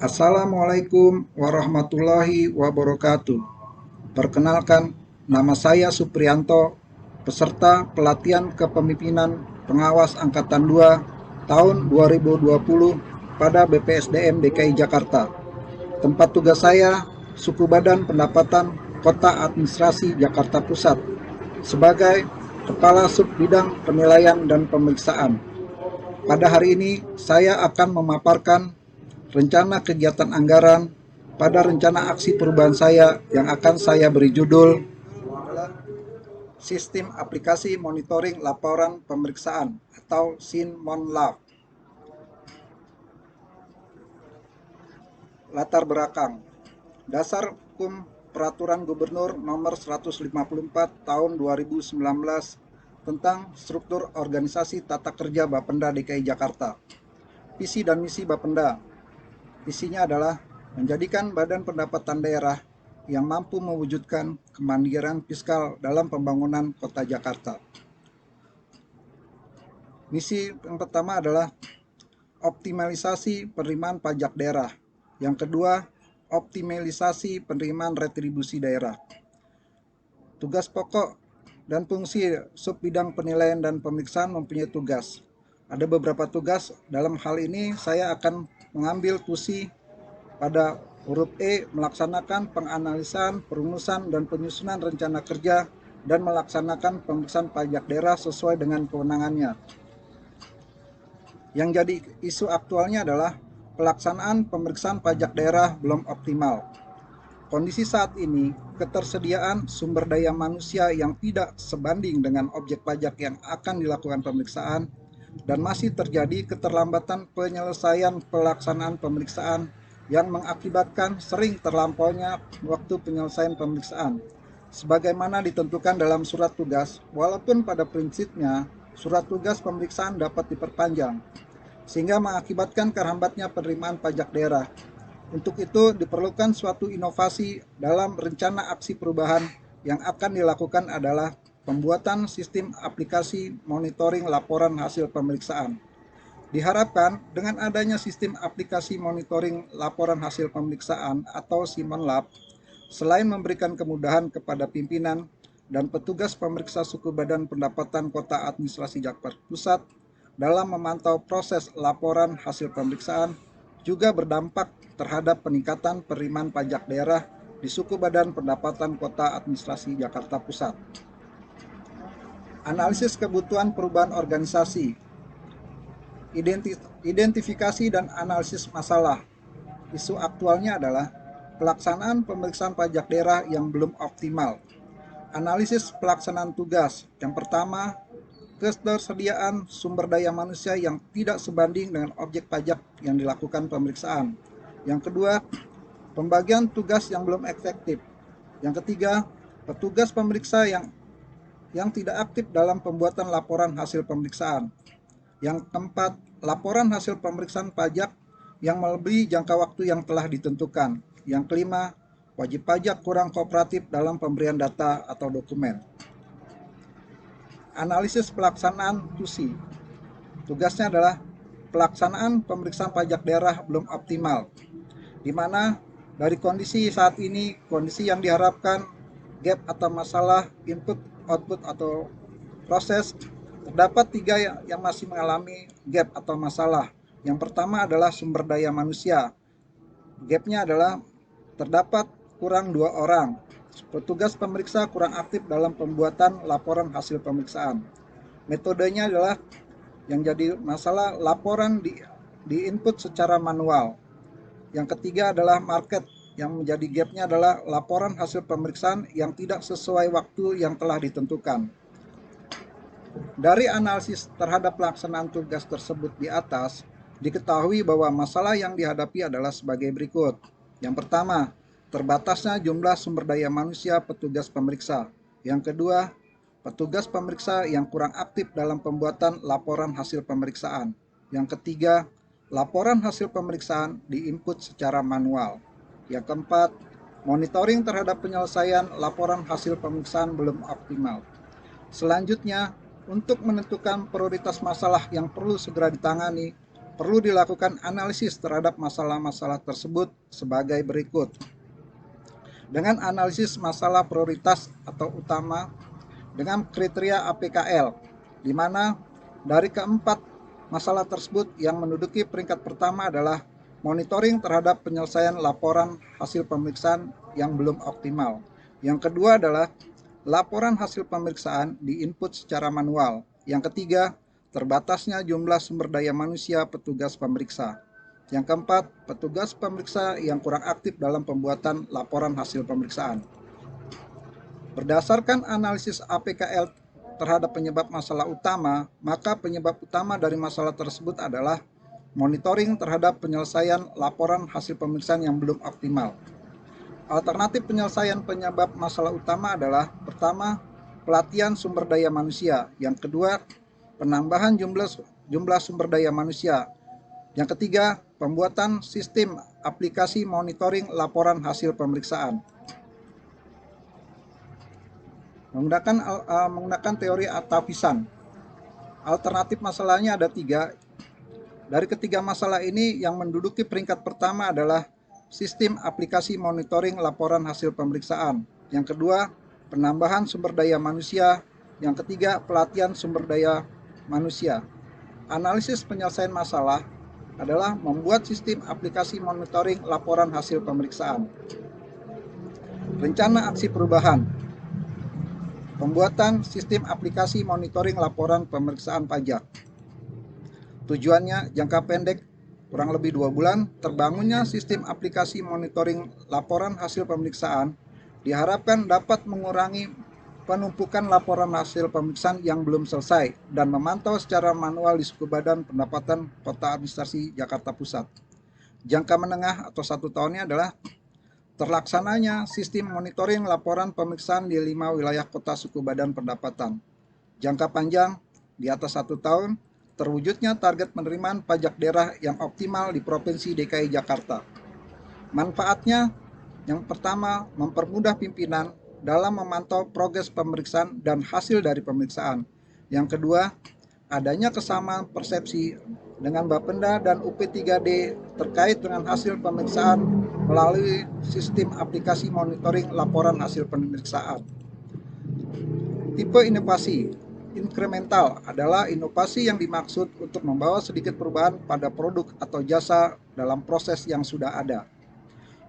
Assalamualaikum warahmatullahi wabarakatuh. Perkenalkan, nama saya Supriyanto, peserta pelatihan kepemimpinan pengawas Angkatan 2 tahun 2020 pada BPSDM DKI Jakarta. Tempat tugas saya, Suku Badan Pendapatan Kota Administrasi Jakarta Pusat, sebagai Kepala Sub Bidang Penilaian dan Pemeriksaan. Pada hari ini, saya akan memaparkan rencana kegiatan anggaran pada rencana aksi perubahan saya yang akan saya beri judul adalah Sistem Aplikasi Monitoring Laporan Pemeriksaan atau SINMONLAP. Latar belakang. Dasar Hukum Peraturan Gubernur Nomor 154 Tahun 2019 tentang struktur organisasi tata kerja Bapenda DKI Jakarta. Visi dan misi Bapenda. Visinya adalah menjadikan badan pendapatan daerah yang mampu mewujudkan kemandirian fiskal dalam pembangunan kota Jakarta. Misi yang pertama adalah optimalisasi penerimaan pajak daerah. Yang kedua, optimalisasi penerimaan retribusi daerah. Tugas pokok dan fungsi sub bidang penilaian dan pemeriksaan mempunyai tugas. Ada beberapa tugas. Dalam hal ini saya akan mengambil fungsi pada huruf E, melaksanakan penganalisan, perumusan, dan penyusunan rencana kerja dan melaksanakan pemeriksaan pajak daerah sesuai dengan kewenangannya. Yang jadi isu aktualnya adalah pelaksanaan pemeriksaan pajak daerah belum optimal. Kondisi saat ini, ketersediaan sumber daya manusia yang tidak sebanding dengan objek pajak yang akan dilakukan pemeriksaan, dan masih terjadi keterlambatan penyelesaian pelaksanaan pemeriksaan yang mengakibatkan sering terlampaunya waktu penyelesaian pemeriksaan. Sebagaimana ditentukan dalam surat tugas, walaupun pada prinsipnya surat tugas pemeriksaan dapat diperpanjang, sehingga mengakibatkan terhambatnya penerimaan pajak daerah. Untuk itu diperlukan suatu inovasi dalam rencana aksi perubahan yang akan dilakukan adalah pembuatan sistem aplikasi monitoring laporan hasil pemeriksaan. Diharapkan dengan adanya sistem aplikasi monitoring laporan hasil pemeriksaan atau SIMONLAP, selain memberikan kemudahan kepada pimpinan dan petugas pemeriksa suku badan pendapatan kota administrasi Jakarta Pusat dalam memantau proses laporan hasil pemeriksaan, juga berdampak terhadap peningkatan penerimaan pajak daerah di suku badan pendapatan kota administrasi Jakarta Pusat. Analisis kebutuhan perubahan organisasi, identifikasi dan analisis masalah. Isu aktualnya adalah pelaksanaan pemeriksaan pajak daerah yang belum optimal. Analisis pelaksanaan tugas. Yang pertama, ketersediaan sumber daya manusia yang tidak sebanding dengan objek pajak yang dilakukan pemeriksaan. Yang kedua, pembagian tugas yang belum efektif. Yang ketiga, petugas pemeriksa yang tidak aktif dalam pembuatan laporan hasil pemeriksaan. Yang keempat, laporan hasil pemeriksaan pajak yang melebihi jangka waktu yang telah ditentukan. Yang kelima, wajib pajak kurang kooperatif dalam pemberian data atau dokumen. Analisis pelaksanaan TUSI. Tugasnya adalah pelaksanaan pemeriksaan pajak daerah belum optimal, di mana dari kondisi saat ini, kondisi yang diharapkan gap atau masalah input, output atau proses, terdapat tiga yang masih mengalami gap atau masalah. Yang pertama adalah sumber daya manusia. Gapnya adalah terdapat kurang 2 orang. Petugas pemeriksa kurang aktif dalam pembuatan laporan hasil pemeriksaan. Metodenya adalah yang jadi masalah laporan di input secara manual. Yang ketiga adalah market, yang menjadi gapnya adalah laporan hasil pemeriksaan yang tidak sesuai waktu yang telah ditentukan. Dari analisis terhadap pelaksanaan tugas tersebut di atas, diketahui bahwa masalah yang dihadapi adalah sebagai berikut. Yang pertama, terbatasnya jumlah sumber daya manusia petugas pemeriksa. Yang kedua, petugas pemeriksa yang kurang aktif dalam pembuatan laporan hasil pemeriksaan. Yang ketiga, laporan hasil pemeriksaan diinput secara manual. Yang keempat, monitoring terhadap penyelesaian laporan hasil pemeriksaan belum optimal. Selanjutnya, untuk menentukan prioritas masalah yang perlu segera ditangani, perlu dilakukan analisis terhadap masalah-masalah tersebut sebagai berikut. Dengan analisis masalah prioritas atau utama dengan kriteria APKL, di mana dari keempat masalah tersebut yang menduduki peringkat pertama adalah monitoring terhadap penyelesaian laporan hasil pemeriksaan yang belum optimal. Yang kedua adalah laporan hasil pemeriksaan diinput secara manual. Yang ketiga, terbatasnya jumlah sumber daya manusia petugas pemeriksa. Yang keempat, petugas pemeriksa yang kurang aktif dalam pembuatan laporan hasil pemeriksaan. Berdasarkan analisis APKL terhadap penyebab masalah utama, maka penyebab utama dari masalah tersebut adalah monitoring terhadap penyelesaian laporan hasil pemeriksaan yang belum optimal. Alternatif penyelesaian penyebab masalah utama adalah: pertama, pelatihan sumber daya manusia; yang kedua, penambahan jumlah sumber daya manusia; yang ketiga, pembuatan sistem aplikasi monitoring laporan hasil pemeriksaan. Menggunakan teori atavisan. Alternatif masalahnya ada 3. Dari ketiga masalah ini, yang menduduki peringkat pertama adalah sistem aplikasi monitoring laporan hasil pemeriksaan. Yang kedua, penambahan sumber daya manusia. Yang ketiga, pelatihan sumber daya manusia. Analisis penyelesaian masalah adalah membuat sistem aplikasi monitoring laporan hasil pemeriksaan. Rencana aksi perubahan. Pembuatan sistem aplikasi monitoring laporan pemeriksaan pajak. Tujuannya jangka pendek kurang lebih 2 bulan, terbangunnya sistem aplikasi monitoring laporan hasil pemeriksaan diharapkan dapat mengurangi penumpukan laporan hasil pemeriksaan yang belum selesai dan memantau secara manual di Suku Badan Pendapatan Kota Administrasi Jakarta Pusat. Jangka menengah atau 1 tahunnya adalah terlaksananya sistem monitoring laporan pemeriksaan di 5 wilayah kota Suku Badan Pendapatan. Jangka panjang di atas 1 tahun, terwujudnya target penerimaan pajak daerah yang optimal di Provinsi DKI Jakarta. Manfaatnya, yang pertama, mempermudah pimpinan dalam memantau progres pemeriksaan dan hasil dari pemeriksaan. Yang kedua, adanya kesamaan persepsi dengan Bapenda dan UP3D terkait dengan hasil pemeriksaan melalui sistem aplikasi monitoring laporan hasil pemeriksaan. Tipe inovasi inkremental adalah inovasi yang dimaksud untuk membawa sedikit perubahan pada produk atau jasa dalam proses yang sudah ada.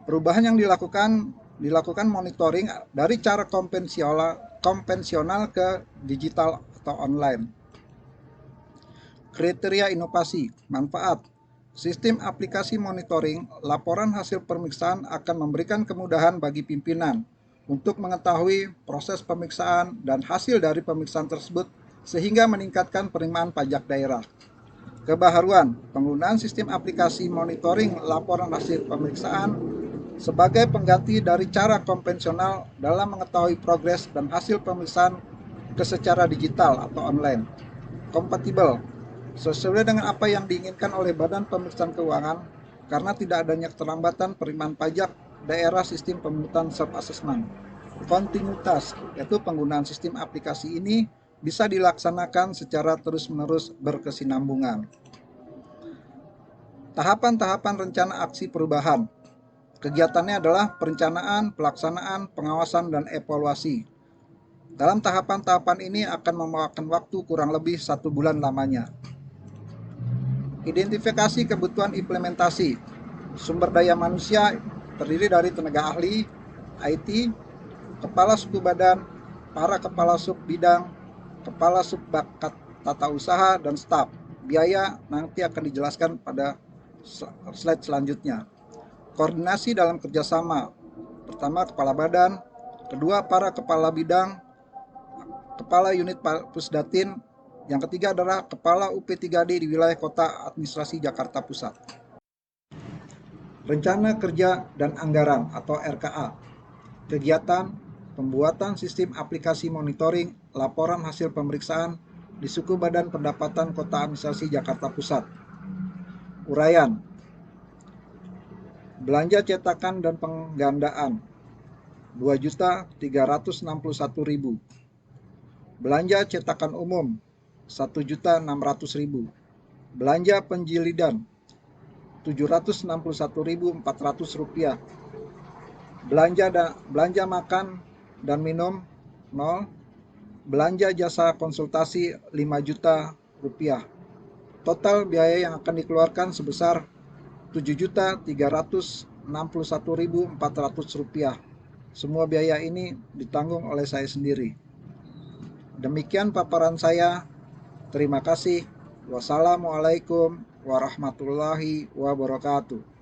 Perubahan yang dilakukan monitoring dari cara konvensional ke digital atau online. Kriteria inovasi, manfaat. Sistem aplikasi monitoring laporan hasil pemeriksaan akan memberikan kemudahan bagi pimpinan untuk mengetahui proses pemeriksaan dan hasil dari pemeriksaan tersebut sehingga meningkatkan penerimaan pajak daerah. Kebaharuan, penggunaan sistem aplikasi monitoring laporan hasil pemeriksaan sebagai pengganti dari cara konvensional dalam mengetahui progres dan hasil pemeriksaan secara digital atau online. Kompatibel, sesuai dengan apa yang diinginkan oleh Badan Pemeriksaan Keuangan karena tidak adanya keterlambatan penerimaan pajak daerah sistem pemungutan self-assessment. Kontinuitas, yaitu penggunaan sistem aplikasi ini bisa dilaksanakan secara terus-menerus berkesinambungan. Tahapan-tahapan rencana aksi perubahan. Kegiatannya adalah perencanaan, pelaksanaan, pengawasan, dan evaluasi. Dalam tahapan-tahapan ini akan memakan waktu kurang lebih 1 bulan lamanya. Identifikasi kebutuhan implementasi. Sumber daya manusia terdiri dari tenaga ahli, IT, kepala suku badan, para kepala sub bidang, kepala sub bakat tata usaha, dan staf. Biaya nanti akan dijelaskan pada slide selanjutnya. Koordinasi dalam kerjasama. Pertama, kepala badan. Kedua, para kepala bidang, kepala unit Pusdatin. Yang ketiga adalah kepala UP3D di wilayah Kota Administrasi Jakarta Pusat. Rencana Kerja dan Anggaran atau RKA. Kegiatan pembuatan sistem aplikasi monitoring laporan hasil pemeriksaan di Suku Badan Pendapatan Kota Administrasi Jakarta Pusat. Uraian. Belanja cetakan dan penggandaan 2.361.000. Belanja cetakan umum 1.600.000. Belanja penjilidan Rp761.400. Belanja makan dan minum 0. Belanja jasa konsultasi Rp5.000.000. Total biaya yang akan dikeluarkan sebesar Rp7.361.400. Semua biaya ini ditanggung oleh saya sendiri. Demikian paparan saya. Terima kasih. Wassalamualaikum warahmatullahi wabarakatuh.